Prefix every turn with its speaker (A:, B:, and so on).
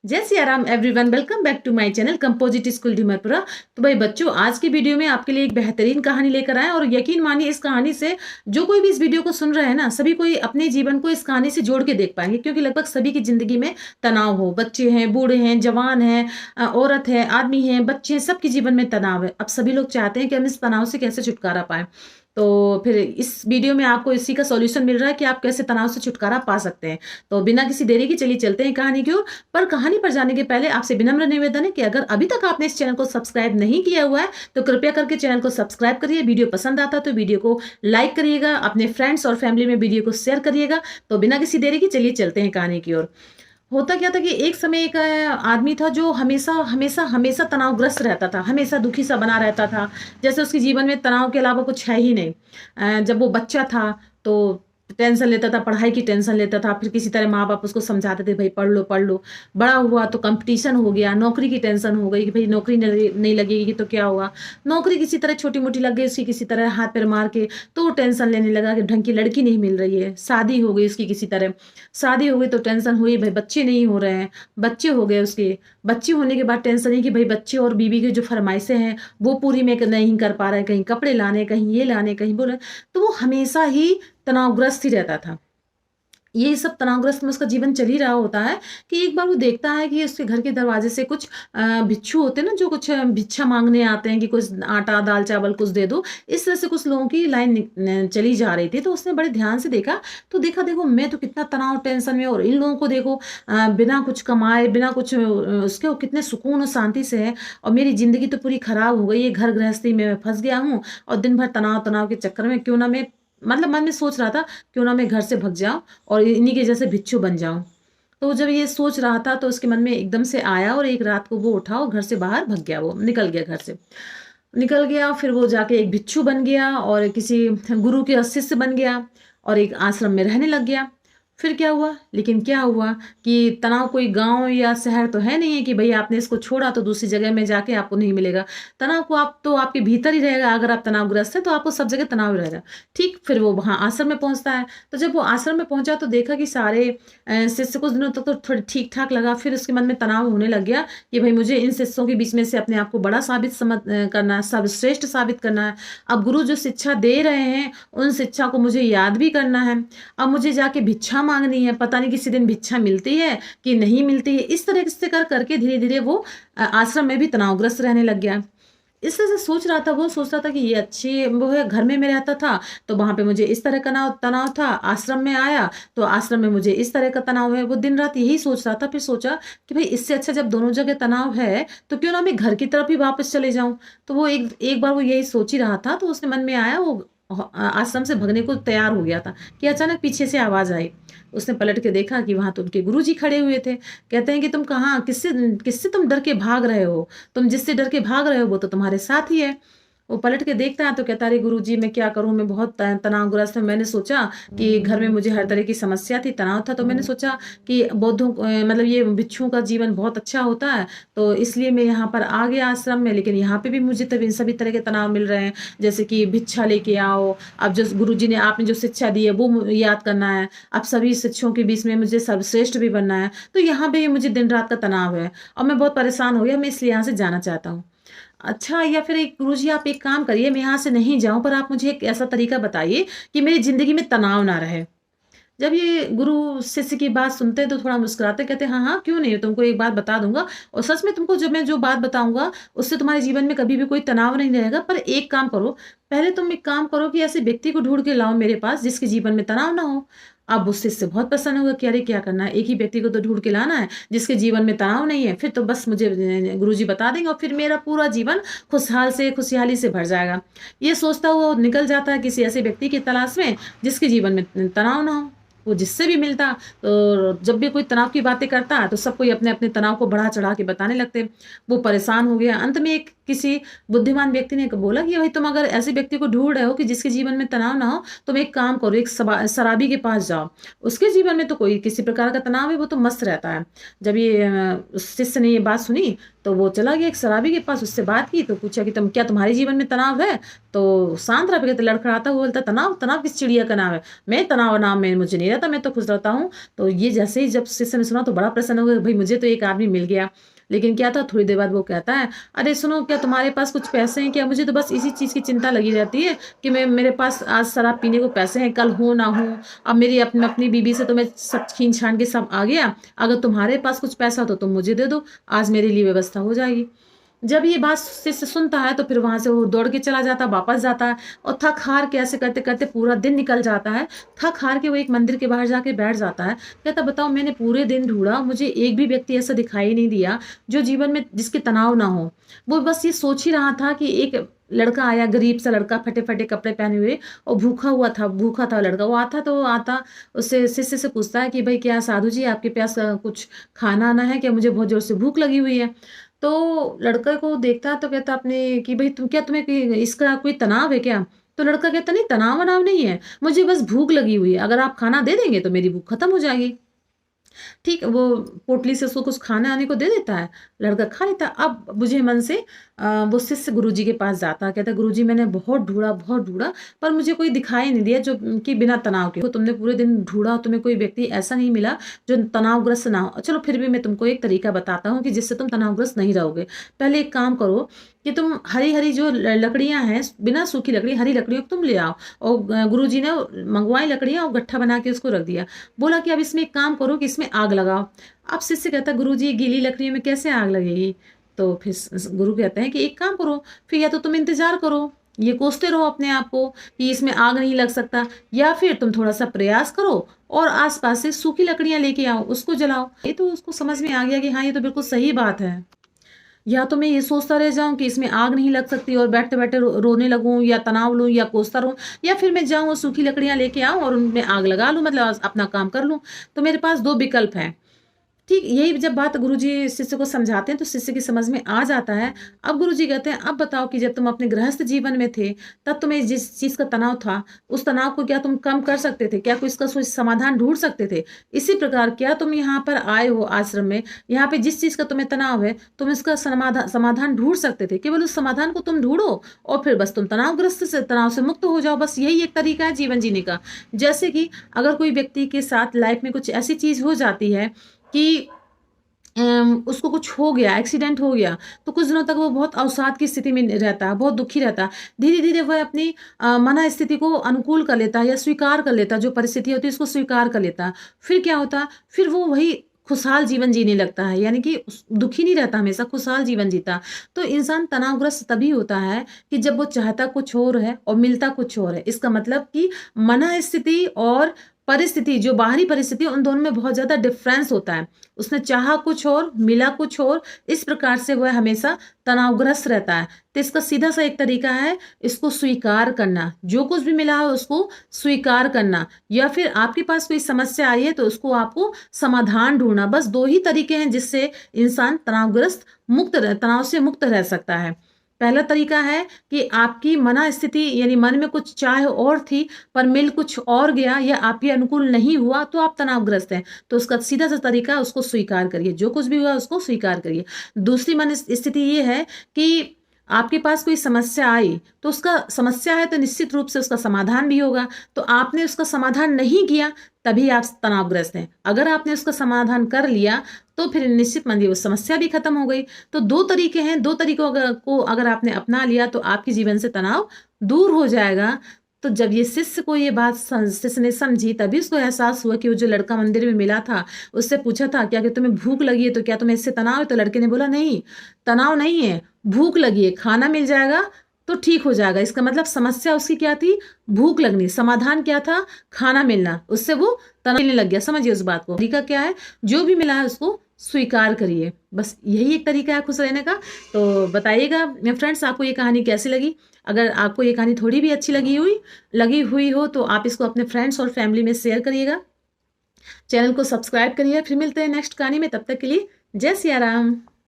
A: जय Siya Ram everyone, welcome back to my channel composite school Dimarpura. तो भाई बच्चों, आज की वीडियो में आपके लिए एक बेहतरीन कहानी लेकर आए और यकीन मानिए इस कहानी से जो कोई भी इस वीडियो को सुन रहे हैं ना, सभी कोई अपने जीवन को इस कहानी से जोड़ के देख पाएंगे, क्योंकि लगभग सभी की जिंदगी में तनाव हो। बच्चे हैं, बूढ़े हैं, जवान हैं, औरत है, आदमी है, बच्चे हैं, सबके जीवन में तनाव है। अब सभी लोग चाहते हैं कि हम इस तनाव से कैसे छुटकारा पाएं। तो फिर इस वीडियो में आपको इसी का सॉल्यूशन मिल रहा है कि आप कैसे तनाव से छुटकारा पा सकते हैं। तो बिना किसी देरी की चलिए चलते हैं कहानी की ओर। पर कहानी पर जाने के पहले आपसे विनम्र निवेदन है कि अगर अभी तक आपने इस चैनल को सब्सक्राइब नहीं किया हुआ है तो कृपया करके चैनल को सब्सक्राइब करिए। वीडियो पसंद आता है तो वीडियो को लाइक करिएगा, अपने फ्रेंड्स और फैमिली में वीडियो को शेयर करिएगा। तो बिना किसी देरी की चलिए चलते हैं कहानी की ओर। होता क्या था कि एक समय एक आदमी था जो हमेशा हमेशा हमेशा तनावग्रस्त रहता था, हमेशा दुखी सा बना रहता था, जैसे उसके जीवन में तनाव के अलावा कुछ है ही नहीं। जब वो बच्चा था तो टेंशन लेता था, पढ़ाई की टेंशन लेता था, फिर किसी तरह माँ बाप उसको समझाते थे भाई पढ़ लो पढ़ लो। बड़ा हुआ तो कंपटीशन हो गया, नौकरी की टेंशन हो गई कि भाई नौकरी नहीं लगेगी तो क्या होगा। नौकरी किसी तरह छोटी मोटी लग गई उसकी, किसी तरह हाथ पैर मार के, तो वो टेंशन लेने लगा कि ढंग की लड़की नहीं मिल रही है। शादी हो गई उसकी, किसी तरह शादी हो गई तो टेंशन हुई भाई बच्चे नहीं हो रहे हैं। बच्चे हो गए उसके, बच्चे होने के बाद टेंशन है कि भाई बच्चे और बीवी की जो फरमाइशें हैं वो पूरी में नहीं कर पा रहे हैं, कहीं कपड़े लाने, कहीं ये लाने, कहीं बोले। तो वो हमेशा ही तनावग्रस्त ही रहता था। ये सब तनावग्रस्त में उसका जीवन चल ही रहा होता है कि एक बार वो देखता है कि उसके घर के दरवाजे से कुछ भिक्षु होते हैं ना, जो कुछ भिक्षा मांगने आते हैं कि कुछ आटा दाल चावल कुछ दे दो। इस तरह से कुछ लोगों की लाइन चली जा रही थी। तो उसने बड़े ध्यान से देखा, तो देखा देखो मैं तो कितना तनाव टेंशन में, और इन लोगों को देखो बिना कुछ कमाए, बिना कुछ उसके वो कितने सुकून और शांति से है, और मेरी जिंदगी तो पूरी खराब हो गई है, घर गृहस्थी में मैं फंस गया हूँ, और दिन भर तनाव तनाव के चक्कर में क्यों ना मैं, मतलब मन में सोच रहा था क्यों ना मैं घर से भग जाऊं और इन्हीं के जैसे भिक्षु बन जाऊं। तो जब ये सोच रहा था तो उसके मन में एकदम से आया, और एक रात को वो उठा और घर से बाहर भग गया, वो निकल गया घर से, निकल गया। फिर वो जाके एक भिक्षु बन गया और किसी गुरु के शिष्य बन गया और एक आश्रम में रहने लग गया। फिर क्या हुआ, लेकिन क्या हुआ कि तनाव कोई गांव या शहर तो है नहीं है कि भाई आपने इसको छोड़ा तो दूसरी जगह में जाके आपको नहीं मिलेगा। तनाव को आप तो आपके भीतर ही रहेगा। अगर आप तनावग्रस्त है तो आपको सब जगह तनाव रहेगा। ठीक, फिर वो वहां आश्रम में पहुंचता है। तो जब वो आश्रम में पहुंचा तो देखा कि सारे शिष्य कुछ दिनों तक तो थोड़े ठीक ठाक लगा, फिर उसके मन में तनाव होने लग गया कि भाई मुझे इन शिष्यों के बीच में से अपने आप को बड़ा साबित करना है, सर्वश्रेष्ठ साबित करना है। अब गुरु जो शिक्षा दे रहे हैं उन शिक्षा को मुझे याद भी करना है। अब मुझे जाके भिक्षा मांगनी है, पता नहीं किसी दिन भिक्षा मिलती है कि नहीं मिलती है। इस तरह से कर करके धीरे धीरे वो आश्रम में भी तनावग्रस्त रहने लग गया। इस तरह से सोच रहा था, वो सोच रहा था कि ये अच्छी वो है, घर में मैं रहता था तो वहां पे मुझे इस तरह का तनाव था, आश्रम में आया तो आश्रम में मुझे इस तरह का तनाव है। वो दिन रात यही सोच रहा था। फिर सोचा कि भाई इससे अच्छा जब दोनों जगह तनाव है तो क्यों ना मैं घर की तरफ ही वापस चले जाऊं। तो वो एक एक बार वो यही सोच ही रहा था, तो उसने मन में आया, वो आश्रम से भगने को तैयार हो गया था कि अचानक पीछे से आवाज आई। उसने पलट के देखा कि वहां तो उनके गुरुजी खड़े हुए थे। कहते हैं कि तुम कहाँ, किससे किससे तुम डर के भाग रहे हो? तुम जिससे डर के भाग रहे हो वो तो तुम्हारे साथ ही है। वो पलट के देखता है तो कहता है अरे गुरुजी मैं क्या करूं, मैं बहुत तनावग्रस्त हूं। मैंने सोचा कि घर में मुझे हर तरह की समस्या थी, तनाव था, तो मैंने सोचा कि बौद्धों मतलब ये भिक्षुओं का जीवन बहुत अच्छा होता है, तो इसलिए मैं यहाँ पर आ गया आश्रम में। लेकिन यहाँ पे भी मुझे तभी सभी तरह के तनाव मिल रहे हैं, जैसे कि भिक्षा लेके आओ, अब जो गुरुजी ने आपने जो शिक्षा दी है वो याद करना है, अब सभी शिक्षकों के बीच में मुझे सर्वश्रेष्ठ भी बनना है। तो यहाँ पे मुझे दिन रात का तनाव है और मैं बहुत परेशान हो गया, मैं इसलिए यहाँ से जाना चाहता हूँ। अच्छा, या फिर एक गुरुजी आप एक काम करिए, मैं यहाँ से नहीं जाऊं पर आप मुझे एक ऐसा तरीका बताइए कि मेरी जिंदगी में तनाव ना रहे। जब ये गुरु शिष्य की बात सुनते हैं तो थोड़ा मुस्कुराते, कहते हैं हाँ हाँ क्यों नहीं, तुमको एक बात बता दूंगा, और सच में तुमको जब मैं जो बात बताऊंगा उससे तुम्हारे जीवन में कभी भी कोई तनाव नहीं रहेगा। पर एक काम करो, पहले तुम एक काम करो कि ऐसे व्यक्ति को ढूंढ के लाओ मेरे पास जिसके जीवन में तनाव ना हो। अब उस शिष्य बहुत प्रसन्न होगा कि अरे क्या करना है, एक ही व्यक्ति को तो ढूंढ के लाना है जिसके जीवन में तनाव नहीं है, फिर तो बस मुझे गुरुजी बता देंगे और फिर मेरा पूरा जीवन खुशहाल से खुशहाली से भर जाएगा। ये सोचता हुआ वो निकल जाता है किसी ऐसे व्यक्ति की तलाश में जिसके जीवन में तनाव ना हो। वो जिससे भी मिलता तो जब भी कोई तनाव की बातें करता तो सब कोई अपने अपने तनाव को बढ़ा चढ़ा के बताने लगते। वो परेशान हो गया। अंत में एक किसी बुद्धिमान व्यक्ति ने बोला कि भाई तुम अगर ऐसे व्यक्ति को ढूंढ रहे हो कि जिसके जीवन में तनाव ना हो, तुम एक काम करो, एक शराबी के पास जाओ। उसके जीवन में तो कोई किसी प्रकार का तनाव है, वो तो मस्त रहता है। जब ये उस शिष्य ने ये बात सुनी तो वो चला गया एक शराबी के पास, उससे बात की तो पूछा कि तुम्हारे जीवन में तनाव है? तो शांत रहा, कहते लड़खड़ाता हुआ बोलता तनाव तनाव किस चिड़िया का नाम है, मैं तनाव नाम में मुझे नहीं रहता, मैं तो खुश रहता हूँ। तो ये जैसे ही जब शिष्य ने सुना तो बड़ा प्रसन्न हो गया, भाई मुझे तो एक आदमी मिल गया। लेकिन क्या था, थोड़ी देर बाद वो कहता है, अरे सुनो, क्या तुम्हारे पास कुछ पैसे हैं क्या? मुझे तो बस इसी चीज़ की चिंता लगी रहती है कि मेरे पास आज शराब पीने को पैसे हैं, कल हो ना हो। अब मेरी अपनी बीबी से तो मैं सब छीन छान के सब आ गया, अगर तुम्हारे पास कुछ पैसा हो तो तुम मुझे दे दो, आज मेरे लिए व्यवस्था हो जाएगी। जब ये बात शिष्य सुनता है तो फिर वहां से वो दौड़ के चला जाता, वापस जाता है और थक हार के ऐसे करते करते पूरा दिन निकल जाता है। थक हार के वो एक मंदिर के बाहर जाके बैठ जाता है, कहता बताओ मैंने पूरे दिन ढूंढा, मुझे एक भी व्यक्ति ऐसा दिखाई नहीं दिया जो जीवन में जिसके तनाव ना हो। वो बस ये सोच ही रहा था कि एक लड़का आया, गरीब सा लड़का, फटे फटे कपड़े पहने हुए और भूखा था लड़का। वो आता उससे शिष्य से पूछता है कि भाई क्या साधु जी आपके पास कुछ खाना आना है क्या, मुझे बहुत जोर से भूख लगी हुई है। तो लड़का को देखता है तो कहता अपने कि भाई तुम्हें इसका कोई तनाव है क्या? तो लड़का कहता नहीं, तनाव वनाव नहीं है, मुझे बस भूख लगी हुई है, अगर आप खाना दे देंगे तो मेरी भूख खत्म हो जाएगी। ठीक है, वो पोटली से उसको कुछ खाने आने को दे देता है, लड़का खा लेता है। अब बुझे मन से वो शिष्य गुरुजी के पास जाता है, कहता है गुरुजी मैंने बहुत ढूंढा पर मुझे कोई दिखाई नहीं दिया जो कि बिना तनाव के हो। तुमने पूरे दिन ढूंढा, तुम्हें कोई व्यक्ति ऐसा नहीं मिला जो तनावग्रस्त ना हो। चलो फिर भी मैं तुमको एक तरीका बताता हूँ कि जिससे तुम तनावग्रस्त नहीं रहोगे। पहले एक काम करो कि तुम हरी हरी जो लकड़ियां हैं, बिना सूखी लकड़ी, हरी लकड़ियों को तुम ले आओ। और गुरुजी ने मंगवाई लकड़ियां और गट्ठा बना के उसको रख दिया। बोला कि अब इसमें एक काम करो कि इसमें आग लगाओ। अब शिष्य कहता गुरुजी गीली लकड़ियों में कैसे आग लगेगी? तो फिर गुरु कहते हैं कि एक काम करो, फिर या तो तुम इंतजार करो, ये कोसते रहो अपने आप को कि इसमें आग नहीं लग सकता, या फिर तुम थोड़ा सा प्रयास करो और आसपास से सूखी लकड़ियां लेके आओ, उसको जलाओ। ये तो उसको समझ में आ गया कि हाँ ये तो बिल्कुल सही बात है। या तो मैं ये सोचता रह जाऊं कि इसमें आग नहीं लग सकती और बैठते बैठे रोने लगूं या तनाव लूं या कोसता रहूं, या फिर मैं जाऊं सूखी लकड़ियां लेके आऊं और उनमें आग लगा लूं, मतलब अपना काम कर लूं। तो मेरे पास दो विकल्प हैं। ठीक यही जब बात गुरुजी शिष्य को समझाते हैं तो शिष्य की समझ में आ जाता है। अब गुरुजी कहते हैं अब बताओ कि जब तुम अपने गृहस्थ जीवन में थे तब तुम्हें जिस चीज का तनाव था उस तनाव को क्या तुम कम कर सकते थे? क्या कोई इसका समाधान ढूंढ सकते थे? इसी प्रकार क्या तुम यहाँ पर आए हो आश्रम में, यहाँ पे जिस चीज का तुम्हें तनाव है तुम इसका समाधान ढूंढ सकते थे। केवल उस समाधान को तुम ढूंढो और फिर बस तुम तनाव से मुक्त हो जाओ। बस यही एक तरीका है जीवन जीने का। जैसे कि अगर कोई व्यक्ति के साथ लाइफ में कुछ ऐसी चीज हो जाती है कि उसको कुछ हो गया, एक्सीडेंट हो गया, तो कुछ दिनों तक वो बहुत अवसाद की स्थिति में रहता है, बहुत दुखी रहता है। धीरे धीरे वह अपनी मना स्थिति को अनुकूल कर लेता है या स्वीकार कर लेता है, जो परिस्थिति होती है उसको स्वीकार कर लेता है। फिर क्या होता है, फिर वो वही खुशहाल जीवन जीने लगता है, यानी कि दुखी नहीं रहता, हमेशा खुशहाल जीवन जीता। तो इंसान तनावग्रस्त तभी होता है कि जब वो चाहता कुछ और है और मिलता कुछ और है। इसका मतलब कि मना स्थिति और परिस्थिति, जो बाहरी परिस्थिति, उन दोनों में बहुत ज्यादा डिफरेंस होता है। उसने चाहा कुछ और, मिला कुछ और, इस प्रकार से वह हमेशा तनावग्रस्त रहता है। तो इसका सीधा सा एक तरीका है, इसको स्वीकार करना। जो कुछ भी मिला है उसको स्वीकार करना, या फिर आपके पास कोई समस्या आई है तो उसको आपको समाधान ढूंढना। बस दो ही तरीके हैं जिससे इंसान तनाव से मुक्त रह सकता है। पहला तरीका है कि आपकी मना स्थिति यानी मन में कुछ चाह और थी पर मिल कुछ और गया या आपके अनुकूल नहीं हुआ तो आप तनावग्रस्त हैं। तो उसका सीधा सा तरीका, उसको स्वीकार करिए, जो कुछ भी हुआ उसको स्वीकार करिए। दूसरी मन स्थिति ये है कि आपके पास कोई समस्या आई तो उसका समस्या है तो निश्चित रूप से उसका समाधान भी होगा। तो आपने उसका समाधान नहीं किया तभी आप तनावग्रस्त हैं। अगर आपने उसका समाधान कर लिया तो फिर निश्चित मानिए वो समस्या भी खत्म हो गई। तो दो तरीके हैं, दो तरीकों को अगर आपने अपना लिया तो आपके जीवन से तनाव दूर हो जाएगा। तो जब ये शिष्य को ये बात शिष्य ने समझी तभी उसको एहसास हुआ कि वो जो लड़का मंदिर में मिला था उससे पूछा था क्या कि तुम्हें भूख लगी है तो क्या तुम्हें इससे तनाव है? तो लड़के ने बोला नहीं, तनाव नहीं है, भूख लगी है, खाना मिल जाएगा तो ठीक हो जाएगा। इसका मतलब समस्या उसकी क्या थी? भूख लगनी। समाधान क्या था? खाना मिलना। उससे वो तनाव मिलने लग गया। समझिए उस बात को। तरीका क्या है? जो भी मिला है उसको स्वीकार करिए। बस यही एक तरीका है खुश रहने का। तो बताइएगा फ्रेंड्स आपको ये कहानी कैसी लगी। अगर आपको ये कहानी थोड़ी भी अच्छी लगी हुई हो तो आप इसको अपने फ्रेंड्स और फैमिली में शेयर करिएगा। चैनल को सब्सक्राइब करिए। फिर मिलते हैं नेक्स्ट कहानी में, तब तक के लिए जय सिया राम।